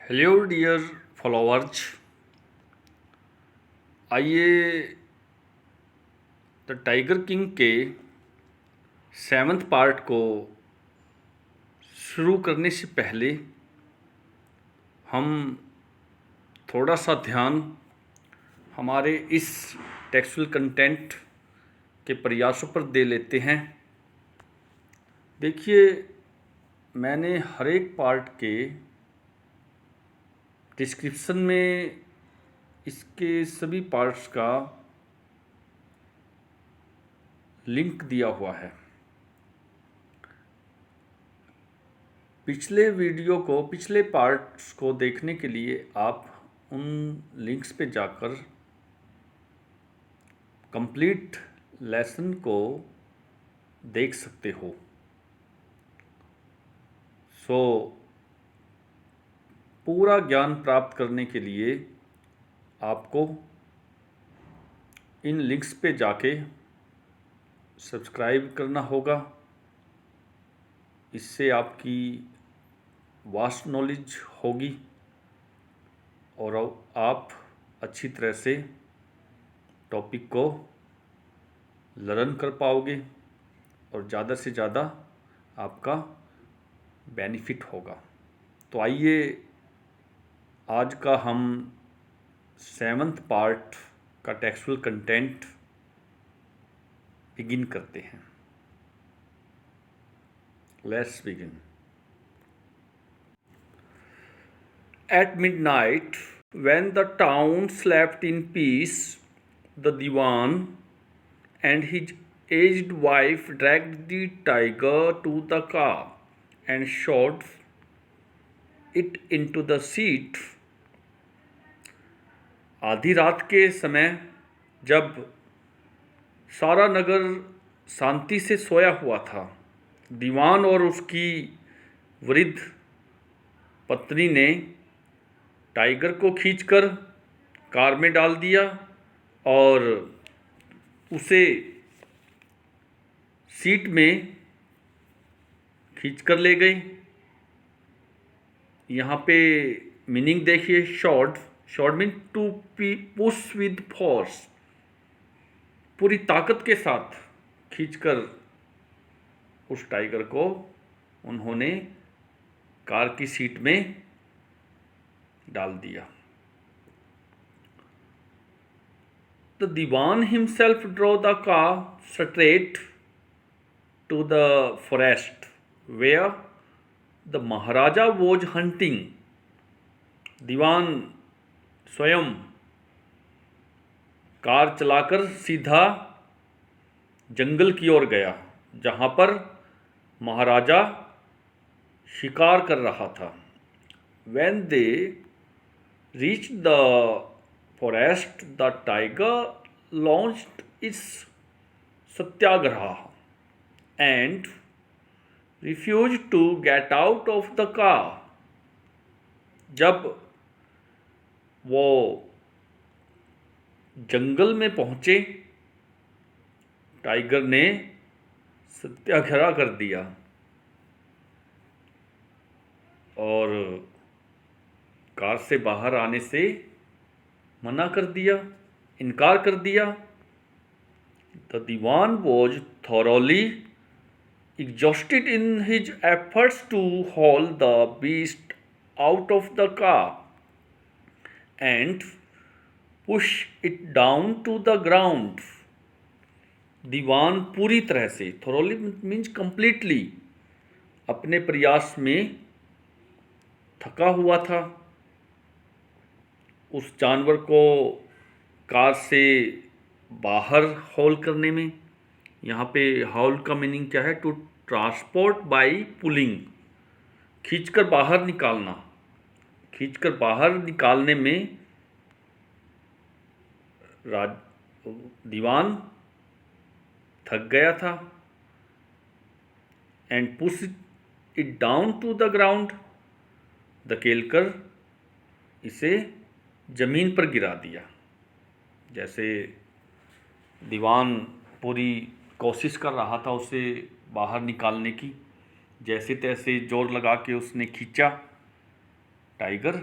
Hello dear followers. आइए the tiger king के 7th part को शुरू करने से पहले हम थोड़ा सा ध्यान हमारे इस टेक्सचुअल कंटेंट के प्रयासों पर दे लेते हैं। देखिए, मैंने हर एक पार्ट के डिस्क्रिप्शन में इसके सभी पार्ट्स का लिंक दिया हुआ है। पिछले पार्ट्स को देखने के लिए आप उन लिंक्स पे जाकर कंप्लीट लेसन को देख सकते हो। पूरा ज्ञान प्राप्त करने के लिए आपको इन लिंक्स पे जाके सब्सक्राइब करना होगा। इससे आपकी वास्ट नॉलेज होगी और आप अच्छी तरह से टॉपिक को लर्न कर पाओगे और ज़्यादा से ज़्यादा आपका बेनिफिट होगा। तो आइए आज का हम 7th पार्ट का टेक्सचुअल कंटेंट बिगिन करते हैं। Let's begin. At midnight, when the town slept in peace, the Diwan and his aged wife dragged the tiger to the car and shot it into the seat. आधी रात के समय जब सारा नगर शांति से सोया हुआ था, दीवान और उसकी वृद्ध पत्नी ने टाइगर को खींचकर कार में डाल दिया और उसे सीट में खींचकर ले गई। यहाँ पे मीनिंग देखिए, shot mean to push with force, पूरी ताकत के साथ खींचकर उस टाइगर को उन्होंने कार की सीट में डाल दिया। The Diwan himself drove the car straight to the forest where the Maharaja was hunting. दीवान स्वयं कार चलाकर सीधा जंगल की ओर गया जहाँ पर महाराजा शिकार कर रहा था। When they reached the forest, the tiger launched its satyagraha and refused to get out of the car. जब वो जंगल में पहुंचे, टाइगर ने सत्याग्रह कर दिया और कार से बाहर आने से मना कर दिया, इनकार कर दिया। The Diwan was thoroughly exhausted in his efforts to haul the beast out of the car and push it down to the ground. दीवान पूरी तरह से, thoroughly means completely, अपने प्रयास में थका हुआ था। उस जानवर को कार से बाहर हॉल करने में, यहाँ पे हॉल का मीनिंग क्या है? टू ट्रांसपोर्ट बाय पुलिंग, खींचकर बाहर निकालना। खींचकर बाहर निकालने में दीवान थक गया था। And push it down to the ground, धकेलकर इसे जमीन पर गिरा दिया। जैसे दीवान पूरी कोशिश कर रहा था उसे बाहर निकालने की, जैसे तैसे जोर लगा के उसने खींचा टाइगर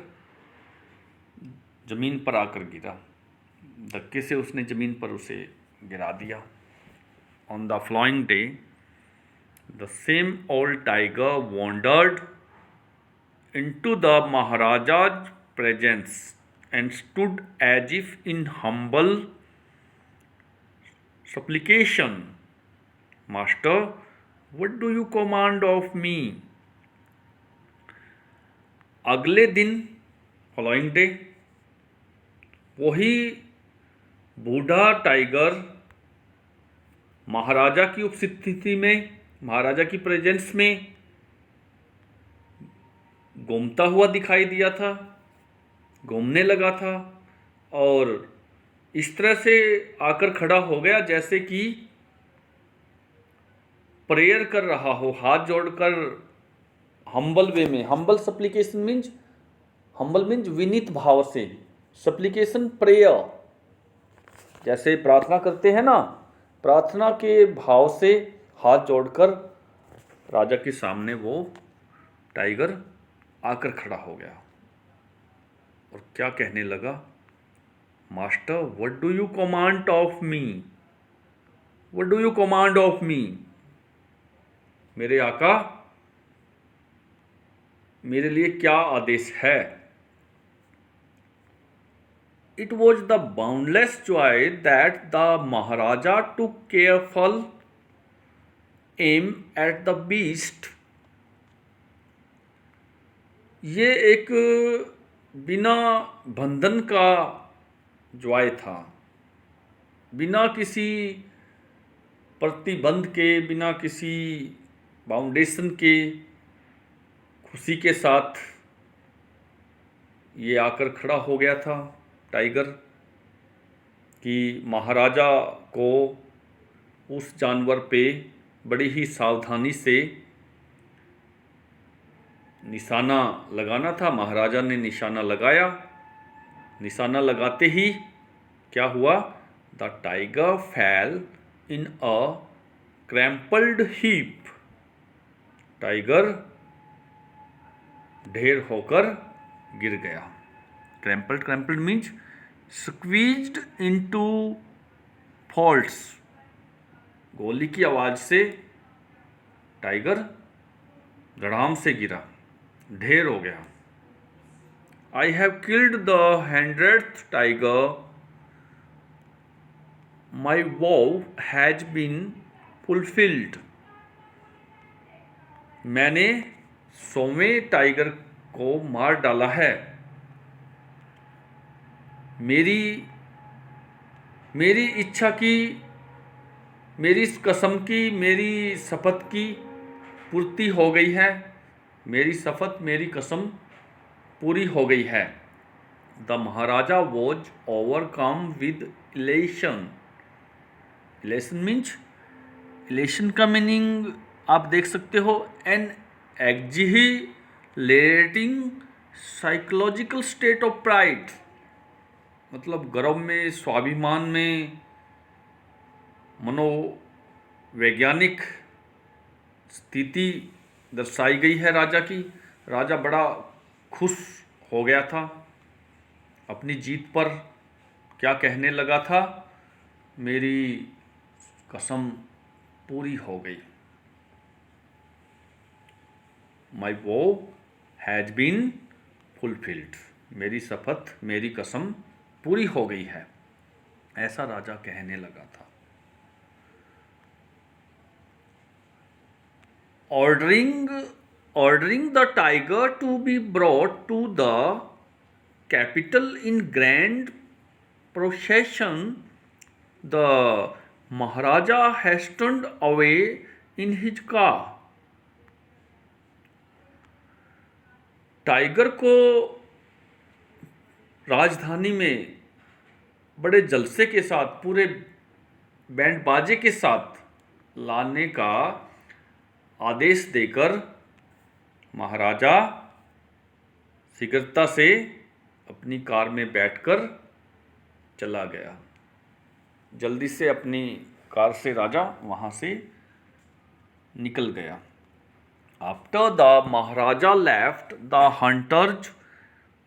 जमीन पर आकर गिरा, धक्के से उसने जमीन पर उसे गिरा दिया। On the following day the same old tiger wandered into the Maharaja's presence and stood as if in humble supplication. Master, what do you command of me? अगले दिन फॉलोइंग डे वही बूढ़ा टाइगर महाराजा की उपस्थिति में, महाराजा की प्रेजेंस में घूमता हुआ दिखाई दिया था, घूमने लगा था और इस तरह से आकर खड़ा हो गया जैसे कि प्रेयर कर रहा हो, हाथ जोड़कर हम्बल वे में। Humble supplication means, humble means Vineet भाव से, सप्लीकेशन प्रेयर, जैसे प्रार्थना करते हैं ना, प्रार्थना के भाव से हाथ जोड़कर राजा के सामने वो टाइगर आकर खड़ा हो गया और क्या कहने लगा? Master, what do you command of me? What do you command of me? मेरे आका, मेरे लिए क्या आदेश है? It was the boundless joy that the Maharaja took careful aim at the beast. ये एक बिना बंधन का जॉय था, बिना किसी प्रतिबंध के, बिना किसी बाउंडेशन के, खुशी के साथ ये आकर खड़ा हो गया था टाइगर कि महाराजा को उस जानवर पे बड़ी ही सावधानी से निशाना लगाना था। महाराजा ने निशाना लगाया। निशाना लगाते ही क्या हुआ? द टाइगर फैल इन अ क्रैम्पल्ड हीप। टाइगर ढेर होकर गिर गया। क्रैम्पल्ड, क्रैम्पल्ड मीन्स स्क्वीज्ड इनटू फॉल्ट्स। गोली की आवाज से टाइगर धड़ाम से गिरा, ढेर हो गया। I have killed the 100th tiger, my vow has been fulfilled. मैंने 100वें टाइगर को मार डाला है। मेरी इच्छा की, मेरी कसम की, मेरी शपथ की पूर्ति हो गई है। मेरी शपथ, मेरी कसम पूरी हो गई है। The Maharaja was overcome with elation. Elation means, elation का मीनिंग आप देख सकते हो, an exhilarating psychological state of pride. मतलब गर्व में, स्वाभिमान में, मनोवैज्ञानिक स्थिति दर्शाई गई है राजा की। राजा बड़ा खुश हो गया था अपनी जीत पर। क्या कहने लगा था? मेरी कसम पूरी हो गई। माई वॉव हैज बीन फुलफिल्ड। मेरी शपथ, मेरी कसम पूरी हो गई है, ऐसा राजा कहने लगा था। ordering the tiger to be brought to the capital in grand procession, the Maharaja hastened away in his car. Tiger को राजधानी में बड़े जलसे के साथ, पूरे बैंड बाजे के साथ लाने का आदेश देकर महाराजा शीघ्रता से अपनी कार में बैठकर चला गया। जल्दी से अपनी कार से राजा वहाँ से निकल गया। After the Maharaja left, the hunters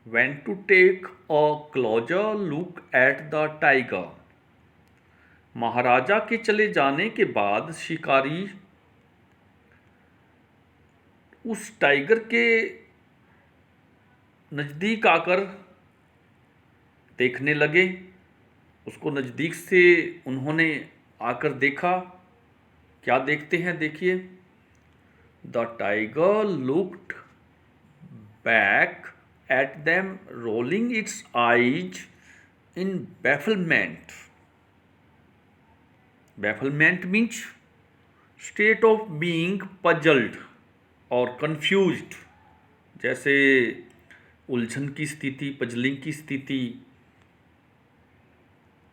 went to take a closer look at the tiger. महाराजा के चले जाने के बाद शिकारी उस टाइगर के नज़दीक आकर देखने लगे। उसको नज़दीक से उन्होंने आकर देखा। क्या देखते हैं, देखिए। The tiger looked back at them rolling its eyes in bafflement. Bafflement means state of being puzzled और कंफ्यूज्ड, जैसे उलझन की स्थिति, पजलिंग की स्थिति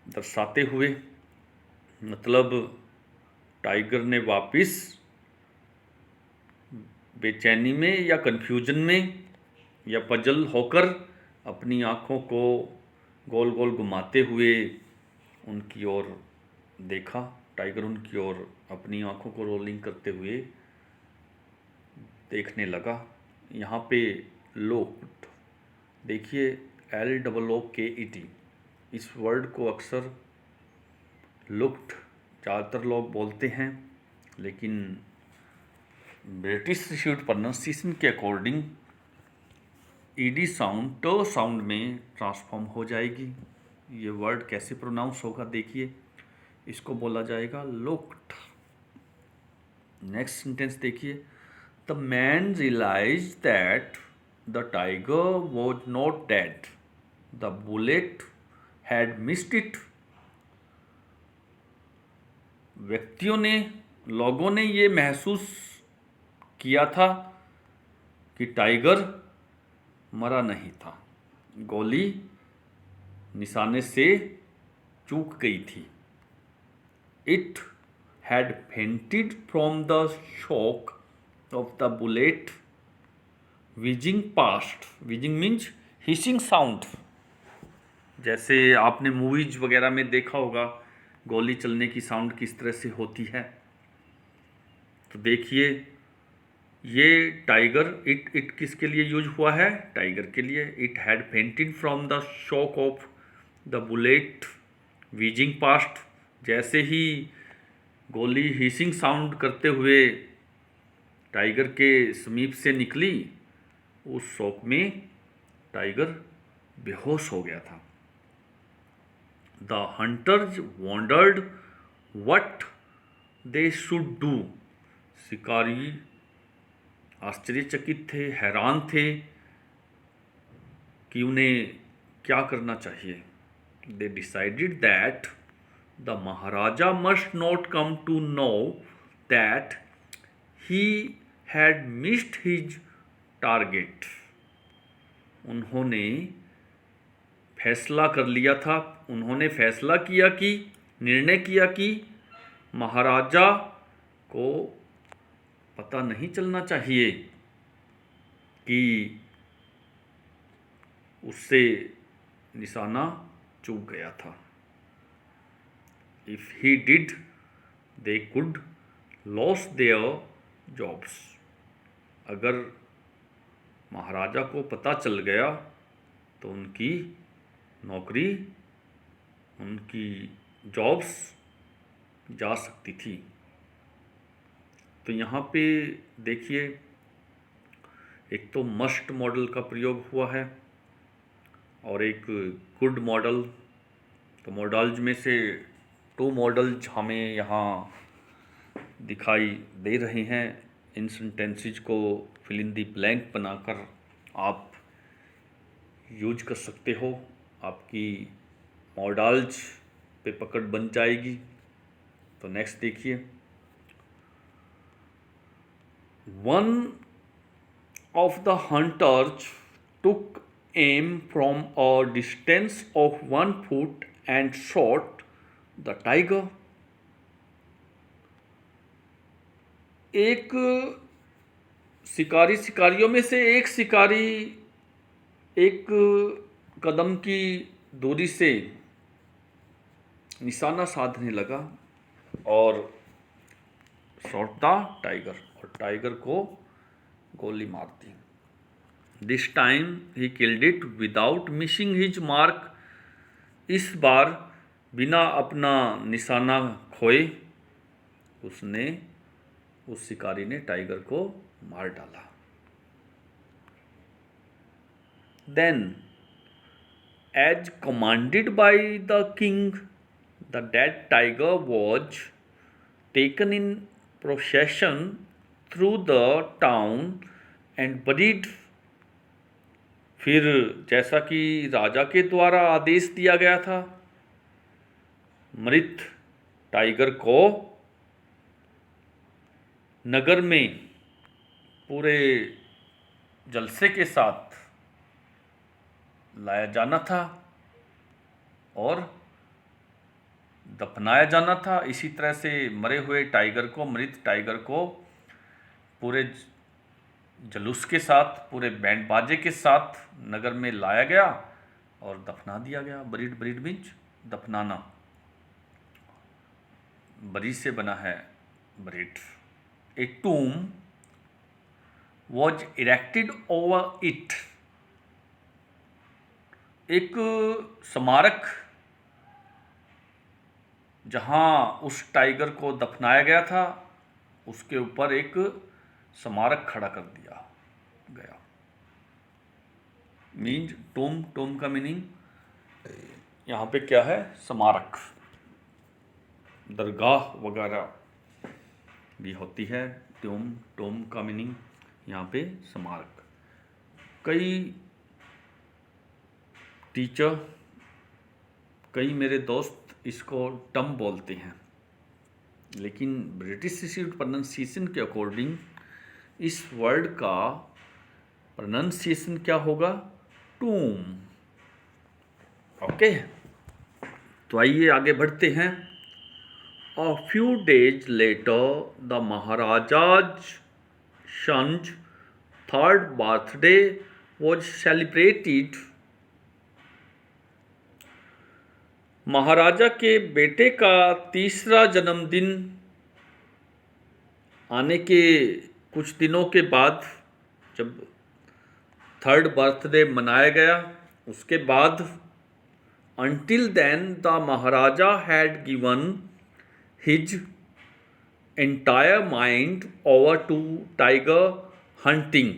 दर्शाते हुए। मतलब टाइगर ने वापस बेचैनी में या कन्फ्यूजन में या पजल होकर अपनी आँखों को गोल गोल घुमाते हुए उनकी ओर देखा। टाइगर उनकी ओर अपनी आँखों को रोलिंग करते हुए देखने लगा। यहाँ पे लुक्ड, देखिए LOOKED, इस वर्ड को अक्सर लुक्ड ज़्यादातर लोग बोलते हैं, लेकिन ब्रिटिश रिसीव्ड प्रोनाउंसिएशन के अकॉर्डिंग ED साउंड ट साउंड में ट्रांसफॉर्म हो जाएगी। ये वर्ड कैसे प्रोनाउंस होगा, देखिए। इसको बोला जाएगा लुक्ड। नेक्स्ट सेंटेंस देखिए। The man realise that the tiger was not dead, the bullet had missed it. लोगों ने ये महसूस किया था कि टाइगर मरा नहीं था, गोली निशाने से चूक गई थी। It had fainted from the shock of the bullet whizzing past. Whizzing means hissing sound. जैसे आपने मूवीज वगैरह में देखा होगा गोली चलने की साउंड किस तरह से होती है। तो देखिए, ये टाइगर इट किसके लिए यूज हुआ है? टाइगर के लिए। It had fainted from the shock of the bullet whizzing past। जैसे ही गोली हिसिंग साउंड करते हुए टाइगर के समीप से निकली, उस शॉक में टाइगर बेहोश हो गया था। The hunters wandered what they should do. शिकारी आश्चर्यचकित थे, हैरान थे कि उन्हें क्या करना चाहिए। They decided that the Maharaja must not come to know that he had missed his target. उन्होंने फैसला कर लिया था, उन्होंने फैसला किया कि, निर्णय किया कि महाराजा को पता नहीं चलना चाहिए कि उससे निशाना चूक गया था। If he did, they could lose their jobs. अगर महाराजा को पता चल गया तो उनकी नौकरी, उनकी जॉब्स जा सकती थी। तो यहाँ पे देखिए, एक तो मस्ट मॉडल का प्रयोग हुआ है और एक गुड मॉडल। तो मॉडल्स में से 2 मॉडल्स हमें यहाँ दिखाई दे रहे हैं। इन सेंटेंसेस को फिल इन दी ब्लैंक बनाकर आप यूज कर सकते हो। आपकी मॉडल्स पे पकड़ बन जाएगी। तो नेक्स्ट देखिए। One of the hunters took am from a distance of 1 foot and shot the tiger. एक शिकारियों में से एक शिकारी एक कदम की दूरी से निशाना साधने लगा और शॉट द टाइगर, और टाइगर को गोली मार दी। This time he killed it without missing his mark. इस बार बिना अपना निशाना खोए उसने उस शिकारी ने टाइगर को मार डाला। Then as commanded by the king the dead tiger was taken in procession through the town and buried. फिर जैसा कि राजा के द्वारा आदेश दिया गया था, मृत टाइगर को नगर में पूरे जलसे के साथ लाया जाना था और दफनाया जाना था। इसी तरह से मरे हुए टाइगर को, मृत टाइगर को पूरे जुलूस के साथ, पूरे बैंड बाजे के साथ नगर में लाया गया और दफना दिया गया। बरीड, बरीड मीन्स दफनाना, बरी से बना है buried. A tomb was erected over it. एक स्मारक जहां उस टाइगर को दफनाया गया था उसके ऊपर एक स्मारक खड़ा कर दिया गया। मीन्स टूम, टूम का मीनिंग यहाँ पे क्या है? स्मारक, दरगाह वगैरह भी होती है। टूम, टूम का मीनिंग यहाँ पे स्मारक। कई टीचर, कई मेरे दोस्त इसको टम बोलते हैं, लेकिन ब्रिटिश इंस्टीट्यूट प्रोनाउंसिएशन के अकॉर्डिंग इस वर्ड का प्रोनाउंसिएशन क्या होगा? टूम। ओके, तो आइए आगे बढ़ते हैं। A few days later, the Maharaja's son's third birthday was celebrated. महाराजा के बेटे का तीसरा जन्मदिन आने के कुछ दिनों के बाद, जब थर्ड बर्थडे मनाया गया, उसके बाद until then the Maharaja had given his entire mind over to tiger hunting।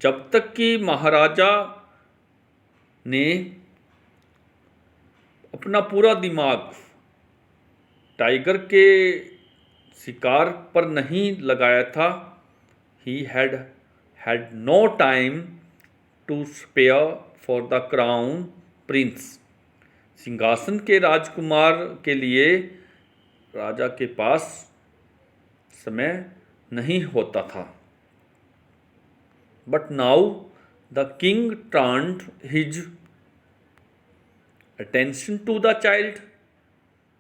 जब तक कि महाराजा ने अपना पूरा दिमाग टाइगर के शिकार पर नहीं लगाया था, he had no time to spare for the crown prince। सिंहासन के राजकुमार के लिए राजा के पास समय नहीं होता था। But now the king turned his attention to the child।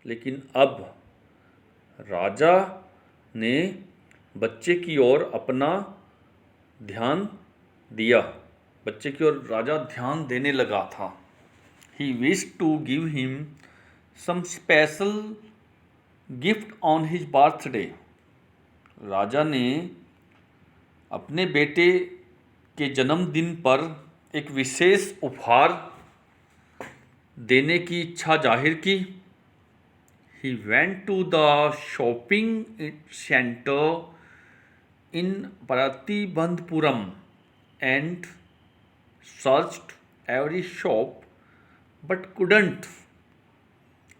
लेकिन अब राजा ने बच्चे की ओर अपना ध्यान दिया, बच्चे की ओर राजा ध्यान देने लगा था। He wished to give him some special gift on his birthday। राजा ने अपने बेटे के जन्मदिन पर एक विशेष उपहार देने की इच्छा जाहिर की। He went to the shopping center in Paratibandpuram and searched every shop but couldn't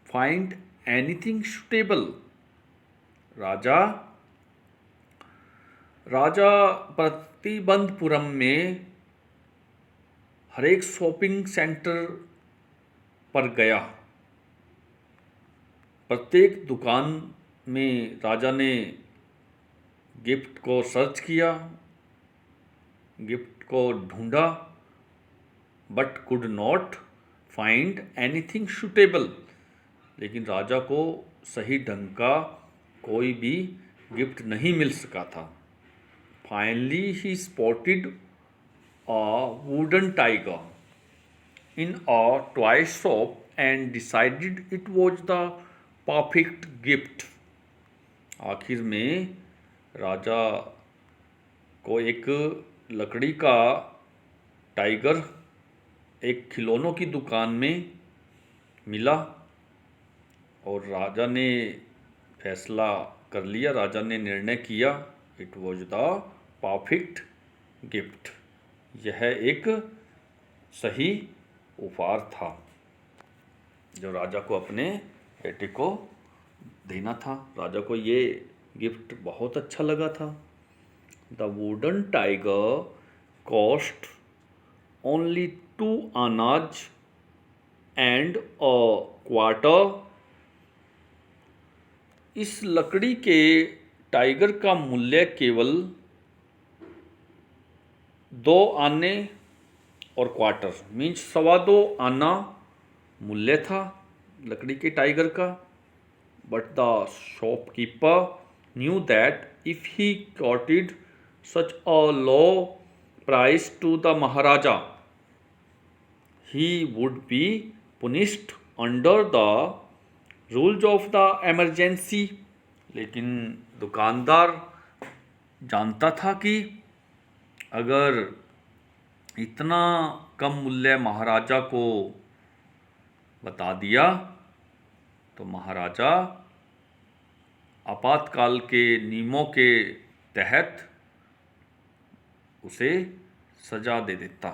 find anything suitable। राजा प्रतिबंधपुरम में हर एक शॉपिंग सेंटर पर गया। प्रत्येक दुकान में राजा ने गिफ्ट को सर्च किया, गिफ्ट को ढूंढा, but could not find anything suitable. लेकिन राजा को सही ढंग का कोई भी गिफ्ट नहीं मिल सका था। Finally he spotted a wooden tiger in a toy shop and decided it was the perfect gift. आखिर में राजा को एक लकड़ी का टाइगर एक खिलौनों की दुकान में मिला और राजा ने फैसला कर लिया, राजा ने निर्णय किया, it was the perfect gift, यह एक सही उपहार था जो राजा को अपने बेटे को देना था। राजा को ये गिफ्ट बहुत अच्छा लगा था। The wooden tiger cost only 2 आनाज एंड अ क्वार्टर। इस लकड़ी के टाइगर का मूल्य केवल 2 आने और क्वार्टर मीन्स 2.25 आना मूल्य था लकड़ी के टाइगर का। But the shopkeeper knew that if he quoted such a low price to the Maharaja he would be punished under the rules of the emergency। लेकिन दुकानदार जानता था कि अगर इतना कम मूल्य महाराजा को बता दिया तो महाराजा आपातकाल के नियमों के तहत उसे सजा दे देता,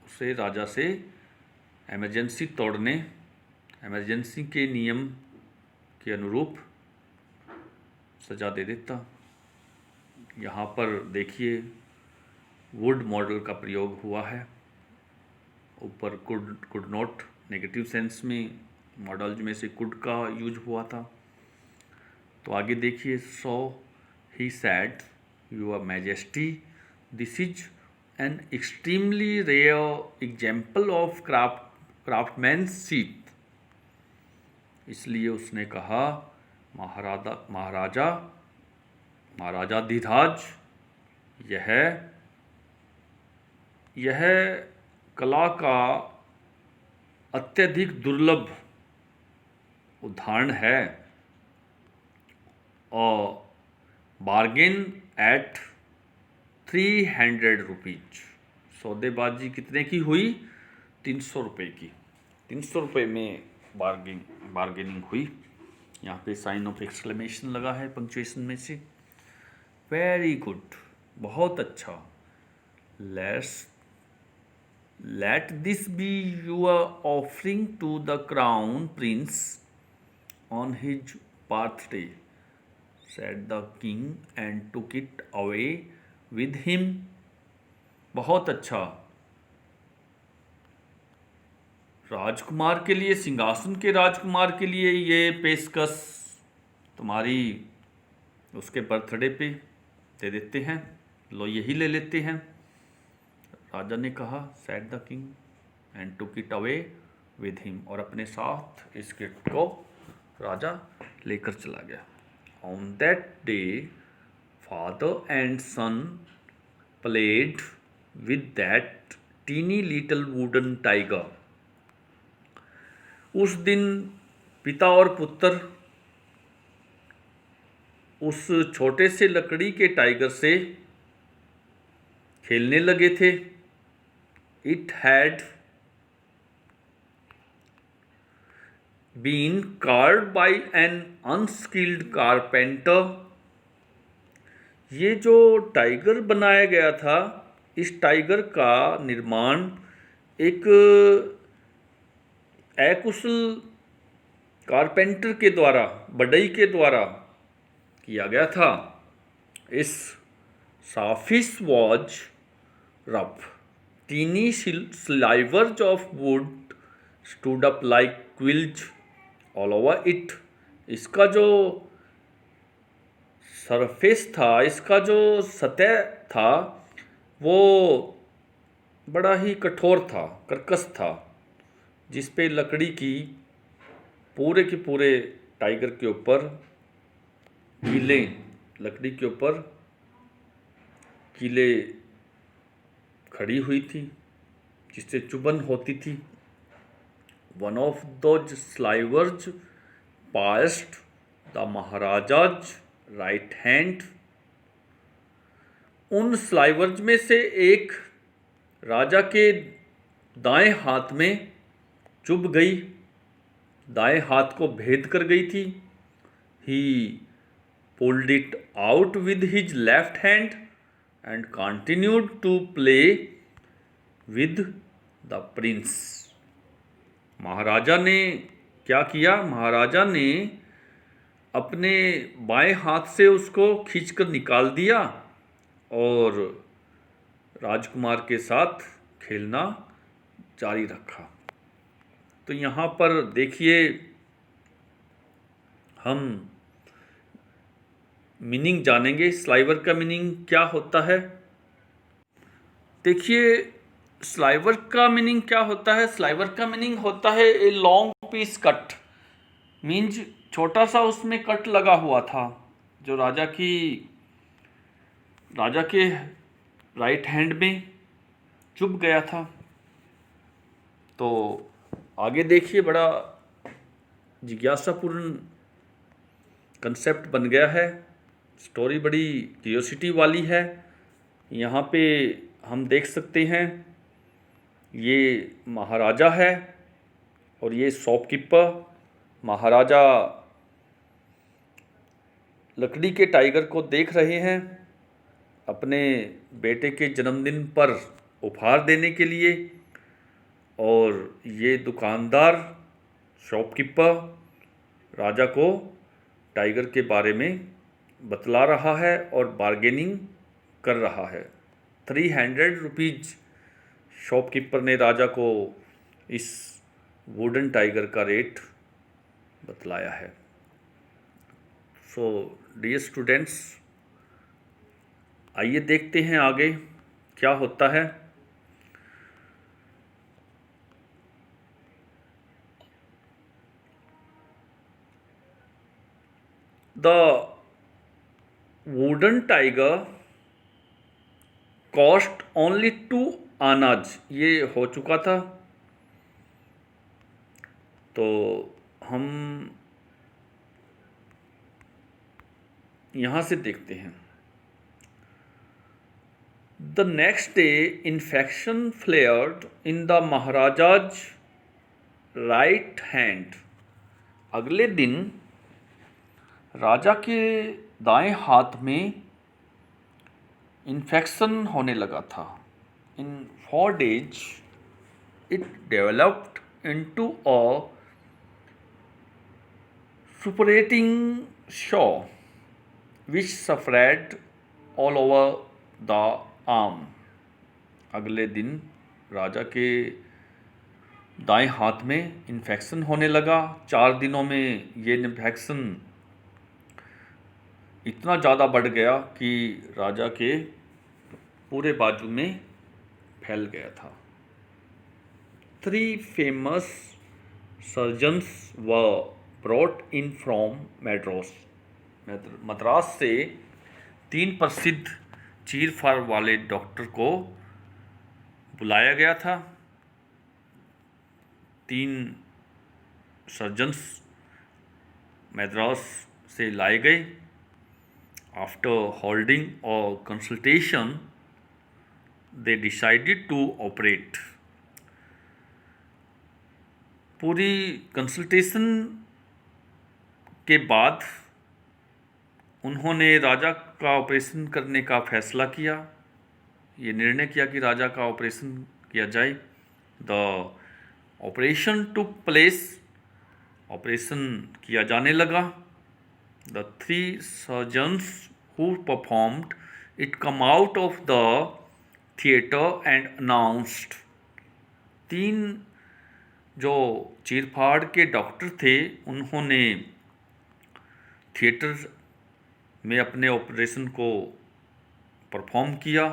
उसे राजा से इमरजेंसी के नियम के अनुरूप सजा दे देता। यहाँ पर देखिए वुड मॉडल का प्रयोग हुआ है, ऊपर कुड नॉट नेगेटिव सेंस में मॉडल्स में से कुड का यूज हुआ था। तो आगे देखिए, so he said your majesty this is an extremely rare example of craftsmanship. इसलिए उसने कहा, महाराजा धीराज, यह कला का अत्यधिक दुर्लभ उदाहरण है और बार्गेन एट 300 रुपीज। सौदेबाजी कितने की हुई? 300 रुपये की। 300 रुपये में बार्गेनिंग हुई। यहाँ पे साइन ऑफ एक्सक्लेमेशन लगा है पंक्चुएशन में से। वेरी गुड, बहुत अच्छा। Let this be your offering to the crown prince on his birthday, said the king and took it away with him। बहुत अच्छा, राजकुमार के लिए, सिंहासन के राजकुमार के लिए ये पेशकश तुम्हारी उसके बर्थडे पे दे देते हैं, लो यही ले लेते हैं। राजा ने कहा, said the king and took it away with him, और अपने साथ इस गिफ्ट को राजा लेकर चला गया। On that day, father and son played with that teeny little wooden tiger। उस दिन पिता और पुत्र उस छोटे से लकड़ी के टाइगर से खेलने लगे थे। It had been carved by an unskilled carpenter। ये जो टाइगर बनाया गया था, इस टाइगर का निर्माण एक अकुशल कारपेंटर के द्वारा, बढ़ई के द्वारा किया गया था। इस surface was rough, teeny slivers of wood stood up like quills all over it। इसका जो सरफेस था, इसका जो सतह था, वो बड़ा ही कठोर था, कर्कश था, जिस पे लकड़ी की पूरे के पूरे टाइगर के ऊपर लकड़ी के ऊपर कीलें खड़ी हुई थी, जिससे चुभन होती थी। One of those slivers pierced the Maharaja's right hand। उन स्लाइवर्स में से एक राजा के दाएं हाथ में चुभ गई, दाएं हाथ को भेद कर गई थी। ही pulled it out with his left hand and continued to play with the prince. महाराजा ने क्या किया? महाराजा ने अपने बाएं हाथ से उसको खींचकर निकाल दिया और राजकुमार के साथ खेलना जारी रखा। तो यहाँ पर देखिए, हम मीनिंग जानेंगे। स्लाइवर का मीनिंग क्या होता है? देखिए, स्लाइवर का मीनिंग क्या होता है? स्लाइवर का मीनिंग होता है a long piece cut, means छोटा सा उसमें कट लगा हुआ था जो राजा के राइट हैंड में चुभ गया था। तो आगे देखिए, बड़ा जिज्ञासापूर्ण कंसेप्ट बन गया है। स्टोरी बड़ी क्यूरियोसिटी वाली है। यहाँ पे हम देख सकते हैं, ये महाराजा है और ये शॉपकीपर। महाराजा लकड़ी के टाइगर को देख रहे हैं अपने बेटे के जन्मदिन पर उपहार देने के लिए, और ये दुकानदार शॉपकीपर राजा को टाइगर के बारे में बतला रहा है और बार्गेनिंग कर रहा है। 300 रुपीज़ शॉपकीपर ने राजा को इस वुडन टाइगर का रेट बतलाया है। सो डियर स्टूडेंट्स, आइए देखते हैं आगे क्या होता है। The wooden tiger cost only 2 आनाज, ये हो चुका था। तो हम यहाँ से देखते हैं। The next day infection flared in the Maharaja's right hand. अगले दिन राजा के दाएं हाथ में इन्फेक्शन होने लगा था। इन 4 days it developed into a suppurating sore which spread all over the arm. अगले दिन राजा के दाएं हाथ में इन्फेक्शन होने लगा। 4 दिनों में ये इन्फेक्शन इतना ज़्यादा बढ़ गया कि राजा के पूरे बाजू में फैल गया था। 3 famous surgeons were brought in from Madras. Madras से 3 प्रसिद्ध चीर फाड़ वाले डॉक्टर को बुलाया गया था। 3 सर्जन्स मद्रास से लाए गए। After holding a consultation they decided to operate. पूरी कंसल्टेशन के बाद उन्होंने राजा का ऑपरेशन करने का फैसला किया। ये निर्णय किया कि राजा का ऑपरेशन किया जाए। The operation took place, operation किया जाने लगा। The 3 surgeons who performed it come out of the theatre and announced. 3 जो चीरफाड़ के डॉक्टर थे, उन्होंने थिएटर में अपने ऑपरेशन को परफॉर्म किया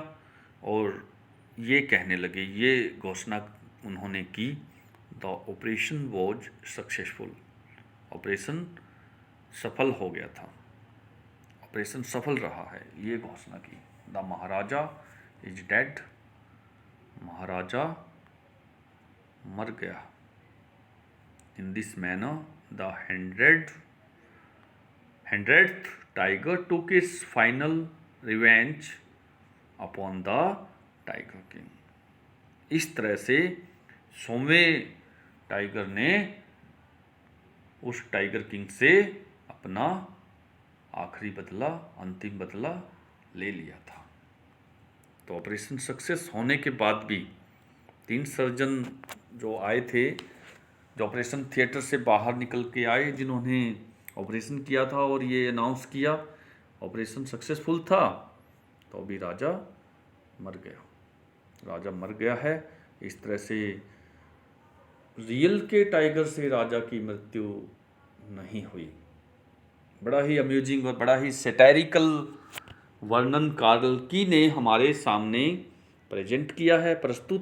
और ये कहने लगे, ये घोषणा उन्होंने की, the operation was successful. Operation सफल हो गया था, ऑपरेशन सफल रहा है, ये घोषणा की। द महाराजा इज डेड, महाराजा मर गया। In this manner the 100th tiger took its final revenge upon the tiger king. इस तरह से 100वें टाइगर ने उस टाइगर किंग से अपना आखिरी बदला, अंतिम बदला ले लिया था। तो ऑपरेशन सक्सेस होने के बाद भी 3 सर्जन जो आए थे, जो ऑपरेशन थिएटर से बाहर निकल के आए, जिन्होंने ऑपरेशन किया था और ये अनाउंस किया ऑपरेशन सक्सेसफुल था, तो अभी राजा मर गया। राजा मर गया है। इस तरह से रियल के टाइगर से राजा की मृत्यु नहीं हुई। बड़ा ही अम्यूजिंग और बड़ा ही सैटारिकल वर्णन कार्ल की ने हमारे सामने प्रेजेंट किया है, प्रस्तुत